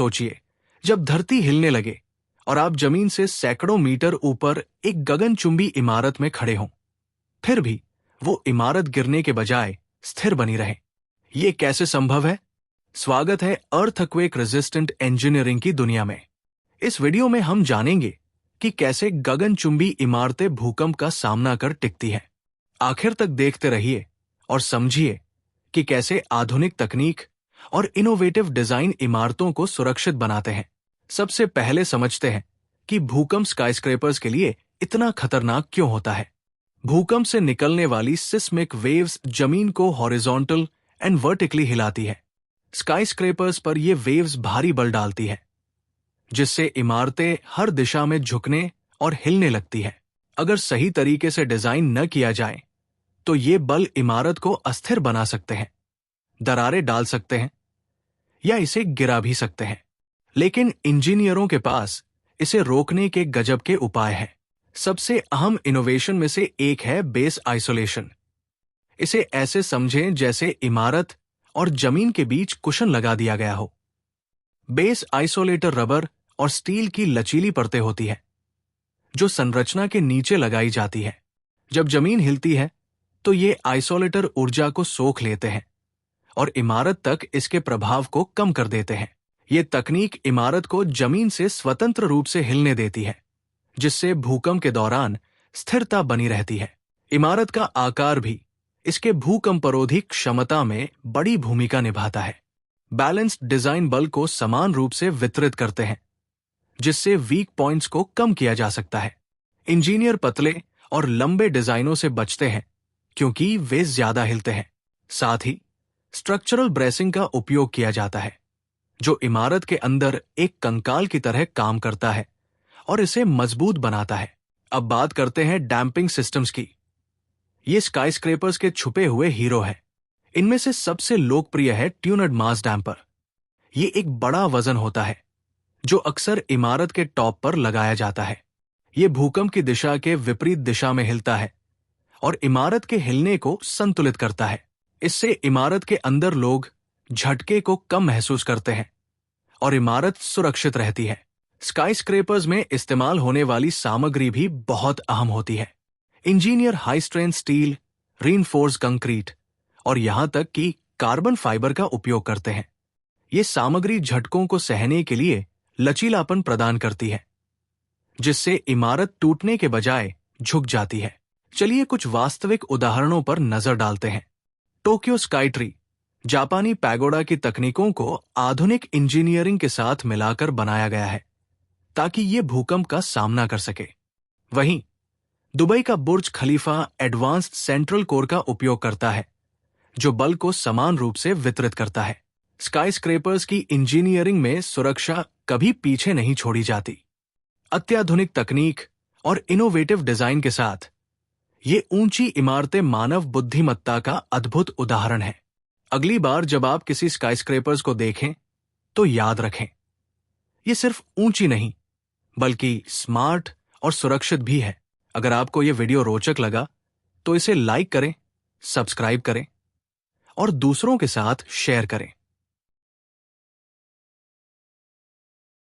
सोचिए, जब धरती हिलने लगे और आप जमीन से सैकड़ों मीटर ऊपर एक गगनचुंबी इमारत में खड़े हों, फिर भी वो इमारत गिरने के बजाय स्थिर बनी रहे। ये कैसे संभव है? स्वागत है अर्थक्वेक रेजिस्टेंट इंजीनियरिंग की दुनिया में। इस वीडियो में हम जानेंगे कि कैसे गगनचुंबी इमारतें भूकंप का सामना कर टिकती हैं। आखिर तक देखते रहिए और समझिए कि कैसे आधुनिक तकनीक और इनोवेटिव डिजाइन इमारतों को सुरक्षित बनाते हैं। सबसे पहले समझते हैं कि भूकंप स्काईस्क्रेपर्स के लिए इतना खतरनाक क्यों होता है। भूकंप से निकलने वाली सिस्मिक वेव्स जमीन को हॉरिजॉन्टल एंड वर्टिकली हिलाती है। स्काईस्क्रेपर्स पर ये वेव्स भारी बल डालती है, जिससे इमारतें हर दिशा में झुकने और हिलने लगती है। अगर सही तरीके से डिजाइन न किया जाए तो ये बल इमारत को अस्थिर बना सकते हैं, दरारें डाल सकते हैं या इसे गिरा भी सकते हैं। लेकिन इंजीनियरों के पास इसे रोकने के गजब के उपाय हैं। सबसे अहम इनोवेशन में से एक है बेस आइसोलेशन। इसे ऐसे समझें जैसे इमारत और जमीन के बीच कुशन लगा दिया गया हो। बेस आइसोलेटर रबर और स्टील की लचीली परतें होती है, जो संरचना के नीचे लगाई जाती है। जब जमीन हिलती है तो ये आइसोलेटर ऊर्जा को सोख लेते हैं और इमारत तक इसके प्रभाव को कम कर देते हैं। ये तकनीक इमारत को जमीन से स्वतंत्र रूप से हिलने देती है, जिससे भूकंप के दौरान स्थिरता बनी रहती है। इमारत का आकार भी इसके भूकंपरोधी क्षमता में बड़ी भूमिका निभाता है। बैलेंस्ड डिजाइन बल को समान रूप से वितरित करते हैं, जिससे वीक पॉइंट्स को कम किया जा सकता है। इंजीनियर पतले और लंबे डिजाइनों से बचते हैं क्योंकि वे ज्यादा हिलते हैं। साथ ही स्ट्रक्चरल ब्रेसिंग का उपयोग किया जाता है, जो इमारत के अंदर एक कंकाल की तरह काम करता है और इसे मजबूत बनाता है। अब बात करते हैं डैम्पिंग सिस्टम्स की। ये स्काईस्क्रेपर्स के छुपे हुए हीरो हैं। इनमें से सबसे लोकप्रिय है ट्यूनड मास डैम्पर। ये एक बड़ा वजन होता है जो अक्सर इमारत के टॉप पर लगाया जाता है। ये भूकंप की दिशा के विपरीत दिशा में हिलता है और इमारत के हिलने को संतुलित करता है। इससे इमारत के अंदर लोग झटके को कम महसूस करते हैं और इमारत सुरक्षित रहती है। स्काईस्क्रेपर्स में इस्तेमाल होने वाली सामग्री भी बहुत अहम होती है। Engineer high strength steel, reinforced concrete और यहां तक कि कार्बन फाइबर का उपयोग करते हैं। ये सामग्री झटकों को सहने के लिए लचीलापन प्रदान करती है, जिससे इमारत टूटने के बजाय झुक जाती है। चलिए कुछ वास्तविक उदाहरणों पर नजर डालते हैं। टोक्यो स्काई ट्री जापानी पैगोडा की तकनीकों को आधुनिक इंजीनियरिंग के साथ मिलाकर बनाया गया है ताकि ये भूकंप का सामना कर सके। वहीं दुबई का बुर्ज खलीफा एडवांस्ड सेंट्रल कोर का उपयोग करता है, जो बल को समान रूप से वितरित करता है। स्काईस्क्रेपर्स की इंजीनियरिंग में सुरक्षा कभी पीछे नहीं छोड़ी जाती। अत्याधुनिक तकनीक और इनोवेटिव डिजाइन के साथ ये ऊंची इमारतें मानव बुद्धिमत्ता का अद्भुत उदाहरण है। अगली बार जब आप किसी स्काईस्क्रेपर्स को देखें तो याद रखें, ये सिर्फ ऊंची नहीं बल्कि स्मार्ट और सुरक्षित भी है। अगर आपको ये वीडियो रोचक लगा तो इसे लाइक करें, सब्सक्राइब करें और दूसरों के साथ शेयर करें।